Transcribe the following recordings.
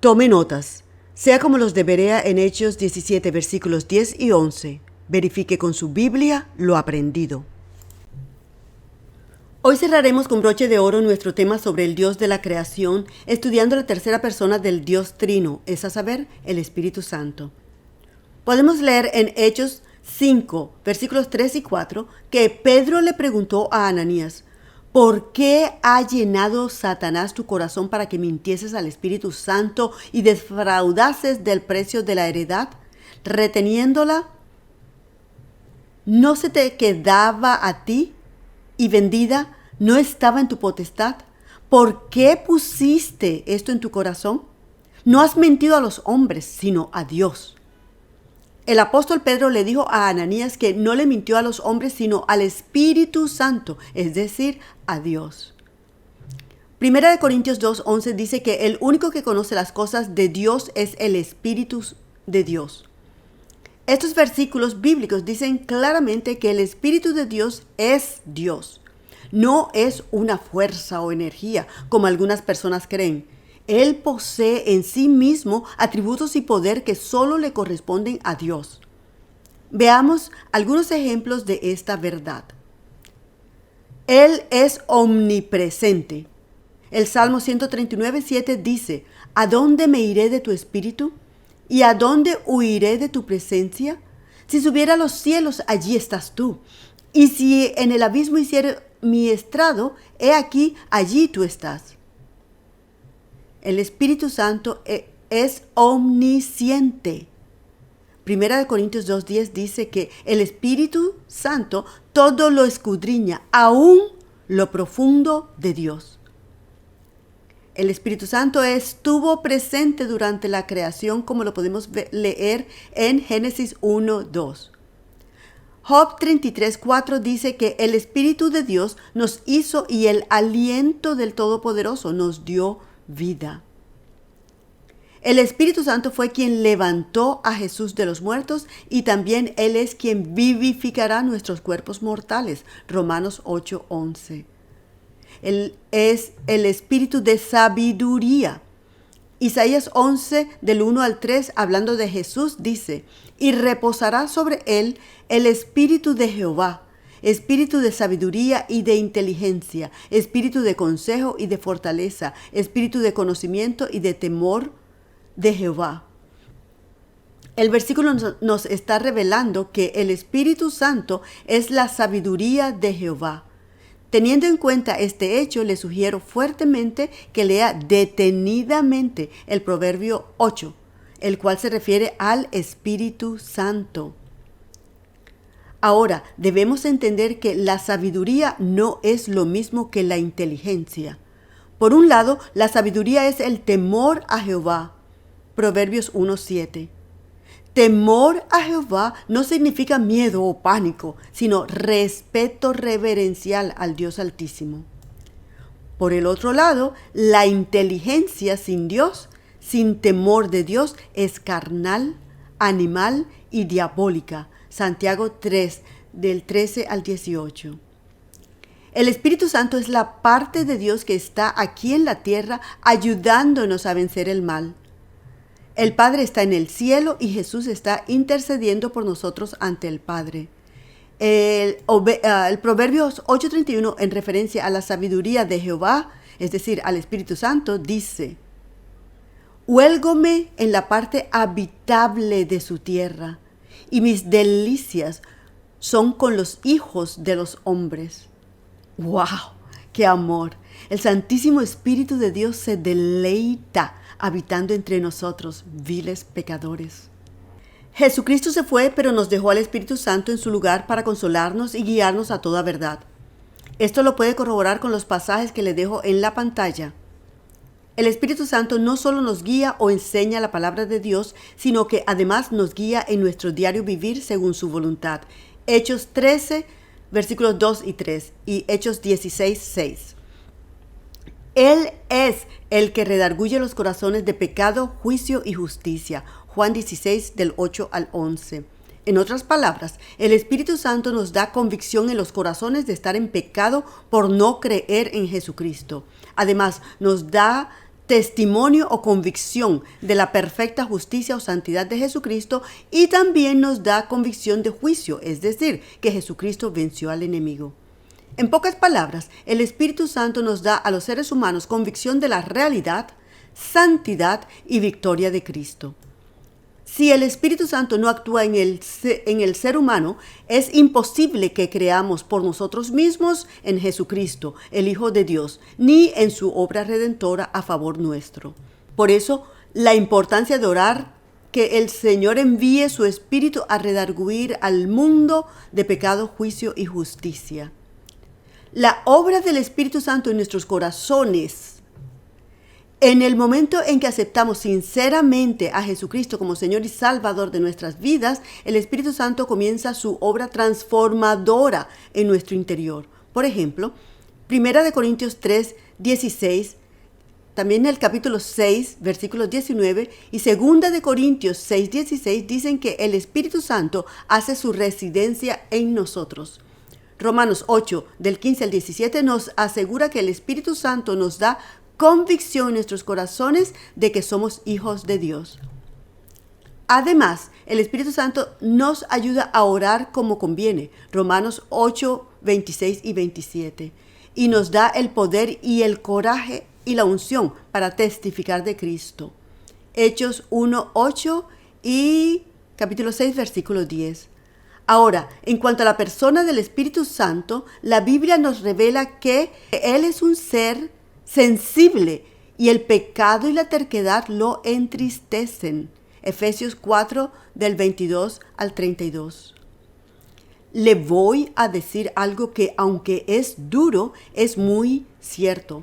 Tome notas. Sea como los de Berea en Hechos 17, versículos 10 y 11. Verifique con su Biblia lo aprendido. Hoy cerraremos con broche de oro nuestro tema sobre el Dios de la creación, estudiando la tercera persona del Dios Trino, es a saber, el Espíritu Santo. Podemos leer en Hechos 5, versículos 3 y 4, que Pedro le preguntó a Ananías: ¿por qué ha llenado Satanás tu corazón para que mintieses al Espíritu Santo y defraudases del precio de la heredad, reteniéndola? ¿No se te quedaba a ti y vendida no estaba en tu potestad? ¿Por qué pusiste esto en tu corazón? No has mentido a los hombres, sino a Dios. El apóstol Pedro le dijo a Ananías que no le mintió a los hombres, sino al Espíritu Santo, es decir, a Dios. Primera de Corintios 2:11 dice que el único que conoce las cosas de Dios es el Espíritu de Dios. Estos versículos bíblicos dicen claramente que el Espíritu de Dios es Dios. No es una fuerza o energía, como algunas personas creen. Él posee en sí mismo atributos y poder que solo le corresponden a Dios. Veamos algunos ejemplos de esta verdad. Él es omnipresente. El Salmo 139:7 dice: ¿a dónde me iré de tu espíritu? ¿Y a dónde huiré de tu presencia? Si subiera a los cielos, allí estás tú. Y si en el abismo hiciera mi estrado, he aquí, allí tú estás. El Espíritu Santo es omnisciente. Primera de Corintios 2:10 dice que el Espíritu Santo todo lo escudriña, aún lo profundo de Dios. El Espíritu Santo estuvo presente durante la creación, como lo podemos leer en Génesis 1:2. Job 33:4 dice que el Espíritu de Dios nos hizo y el aliento del Todopoderoso nos dio vida. El Espíritu Santo fue quien levantó a Jesús de los muertos y también Él es quien vivificará nuestros cuerpos mortales. Romanos 8:11. Él es el Espíritu de sabiduría. Isaías 11, del 1 al 3, hablando de Jesús, dice: y reposará sobre él el Espíritu de Jehová, Espíritu de sabiduría y de inteligencia, Espíritu de consejo y de fortaleza, Espíritu de conocimiento y de temor de Jehová. El versículo nos está revelando que el Espíritu Santo es la sabiduría de Jehová. Teniendo en cuenta este hecho, le sugiero fuertemente que lea detenidamente el Proverbio 8, el cual se refiere al Espíritu Santo. Ahora, debemos entender que la sabiduría no es lo mismo que la inteligencia. Por un lado, la sabiduría es el temor a Jehová. Proverbios 1:7. Temor a Jehová no significa miedo o pánico, sino respeto reverencial al Dios Altísimo. Por el otro lado, la inteligencia sin Dios, sin temor de Dios, es carnal, animal y diabólica. Santiago 3, del 13 al 18. El Espíritu Santo es la parte de Dios que está aquí en la tierra ayudándonos a vencer el mal. El Padre está en el cielo y Jesús está intercediendo por nosotros ante el Padre. El Proverbios 8:31, en referencia a la sabiduría de Jehová, es decir, al Espíritu Santo, dice: huélgome en la parte habitable de su tierra, y mis delicias son con los hijos de los hombres. ¡Wow! ¡Qué amor! El Santísimo Espíritu de Dios se deleita habitando entre nosotros, viles pecadores. Jesucristo se fue, pero nos dejó al Espíritu Santo en su lugar para consolarnos y guiarnos a toda verdad. Esto lo puede corroborar con los pasajes que le dejo en la pantalla. El Espíritu Santo no solo nos guía o enseña la palabra de Dios, sino que además nos guía en nuestro diario vivir según su voluntad. Hechos 13, versículos 2 y 3 y Hechos 16:6. Él es el que redarguye los corazones de pecado, juicio y justicia. Juan 16, del 8 al 11. En otras palabras, el Espíritu Santo nos da convicción en los corazones de estar en pecado por no creer en Jesucristo. Además, nos da testimonio o convicción de la perfecta justicia o santidad de Jesucristo, y también nos da convicción de juicio, es decir, que Jesucristo venció al enemigo. En pocas palabras, el Espíritu Santo nos da a los seres humanos convicción de la realidad, santidad y victoria de Cristo. Si el Espíritu Santo no actúa en el ser humano, es imposible que creamos por nosotros mismos en Jesucristo, el Hijo de Dios, ni en su obra redentora a favor nuestro. Por eso, la importancia de orar que el Señor envíe su Espíritu a redarguir al mundo de pecado, juicio y justicia. La obra del Espíritu Santo en nuestros corazones, en el momento en que aceptamos sinceramente a Jesucristo como Señor y Salvador de nuestras vidas, el Espíritu Santo comienza su obra transformadora en nuestro interior. Por ejemplo, 1 Corintios 3, 16, también en el capítulo 6, versículos 19, y 2 Corintios 6, 16 dicen que el Espíritu Santo hace su residencia en nosotros. Romanos 8, del 15 al 17 nos asegura que el Espíritu Santo nos da convicción en nuestros corazones de que somos hijos de Dios. Además, el Espíritu Santo nos ayuda a orar como conviene, Romanos 8, 26 y 27, y nos da el poder y el coraje y la unción para testificar de Cristo. Hechos 1, 8 y capítulo 6, versículo 10. Ahora, en cuanto a la persona del Espíritu Santo, la Biblia nos revela que Él es un ser sensible y el pecado y la terquedad lo entristecen. Efesios 4 del 22 al 32. Le voy a decir algo que, aunque es duro, es muy cierto.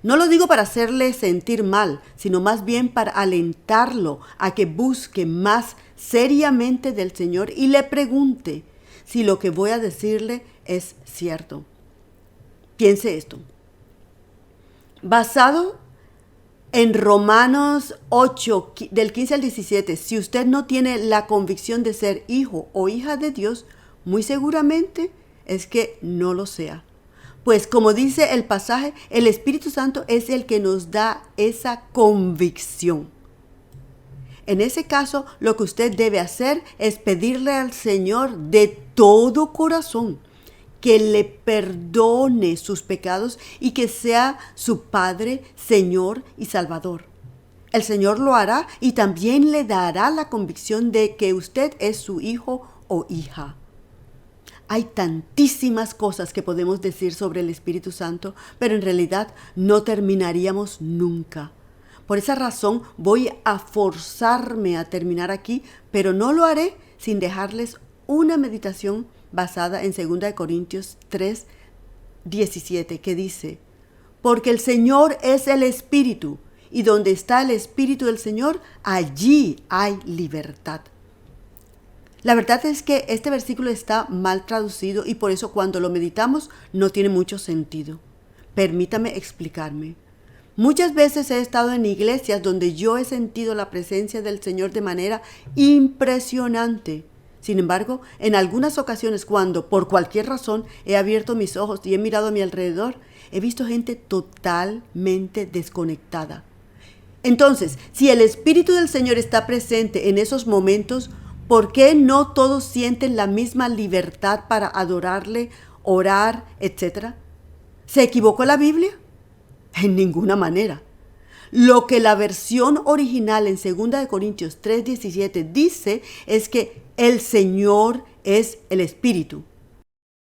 No lo digo para hacerle sentir mal, sino más bien para alentarlo a que busque más seriamente del Señor y le pregunte si lo que voy a decirle es cierto. Piense esto. Basado en Romanos 8, del 15 al 17, si usted no tiene la convicción de ser hijo o hija de Dios, muy seguramente es que no lo sea. Pues como dice el pasaje, el Espíritu Santo es el que nos da esa convicción. En ese caso, lo que usted debe hacer es pedirle al Señor de todo corazón que le perdone sus pecados y que sea su Padre, Señor y Salvador. El Señor lo hará y también le dará la convicción de que usted es su hijo o hija. Hay tantísimas cosas que podemos decir sobre el Espíritu Santo, pero en realidad no terminaríamos nunca. Por esa razón voy a forzarme a terminar aquí, pero no lo haré sin dejarles una meditación basada en 2 Corintios 3, 17, que dice: porque el Señor es el Espíritu, y donde está el Espíritu del Señor, allí hay libertad. La verdad es que este versículo está mal traducido y por eso cuando lo meditamos no tiene mucho sentido. Permítame explicarme. Muchas veces he estado en iglesias donde yo he sentido la presencia del Señor de manera impresionante. Sin embargo, en algunas ocasiones cuando, por cualquier razón, he abierto mis ojos y he mirado a mi alrededor, he visto gente totalmente desconectada. Entonces, si el Espíritu del Señor está presente en esos momentos, ¿por qué no todos sienten la misma libertad para adorarle, orar, etcétera? ¿Se equivocó la Biblia? En ninguna manera. Lo que la versión original en 2 Corintios 3:17 dice es que el Señor es el Espíritu.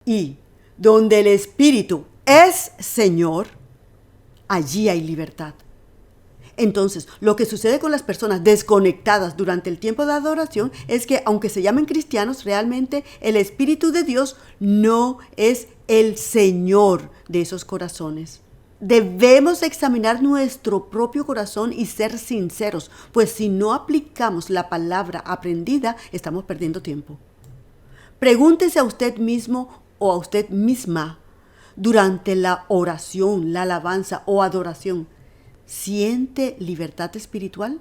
Y donde el Espíritu es Señor, allí hay libertad. Entonces, lo que sucede con las personas desconectadas durante el tiempo de adoración es que, aunque se llamen cristianos, realmente el Espíritu de Dios no es el Señor de esos corazones. Debemos examinar nuestro propio corazón y ser sinceros, pues si no aplicamos la palabra aprendida, estamos perdiendo tiempo. Pregúntese a usted mismo o a usted misma durante la oración, la alabanza o adoración: ¿siente libertad espiritual?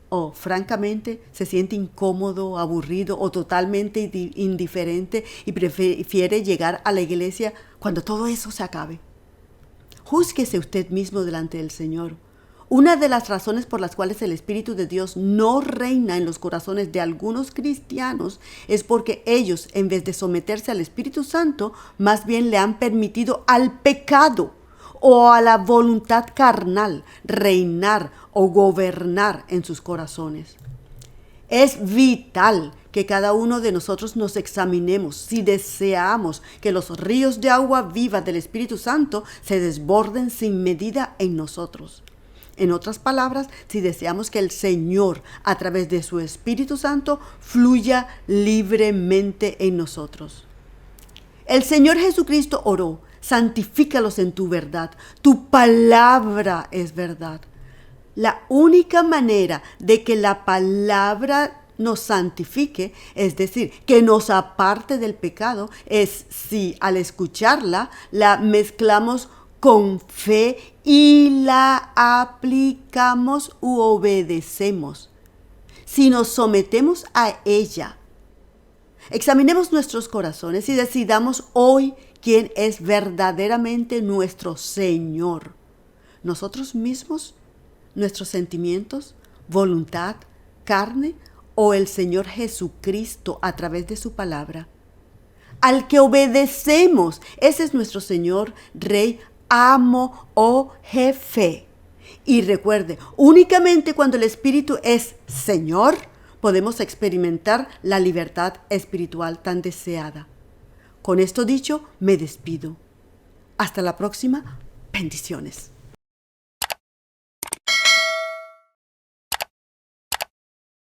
¿O francamente se siente incómodo, aburrido o totalmente indiferente y prefiere llegar a la iglesia cuando todo eso se acabe? Júzguese usted mismo delante del Señor. Una de las razones por las cuales el Espíritu de Dios no reina en los corazones de algunos cristianos es porque ellos, en vez de someterse al Espíritu Santo, más bien le han permitido al pecado o a la voluntad carnal reinar o gobernar en sus corazones. Es vital que cada uno de nosotros nos examinemos si deseamos que los ríos de agua viva del Espíritu Santo se desborden sin medida en nosotros. En otras palabras, si deseamos que el Señor, a través de su Espíritu Santo, fluya libremente en nosotros. El Señor Jesucristo oró: santifícalos en tu verdad, tu palabra es verdad. La única manera de que la palabra nos santifique, es decir, que nos aparte del pecado, es si al escucharla la mezclamos con fe y la aplicamos u obedecemos. Si nos sometemos a ella, examinemos nuestros corazones y decidamos hoy quién es verdaderamente nuestro Señor. ¿Nosotros mismos? ¿Nuestros sentimientos? ¿Voluntad? ¿Carne? ¿O el Señor Jesucristo a través de su palabra? Al que obedecemos, ese es nuestro Señor, Rey, amo o jefe. Y recuerde, únicamente cuando el Espíritu es Señor, podemos experimentar la libertad espiritual tan deseada. Con esto dicho, me despido. Hasta la próxima. Bendiciones.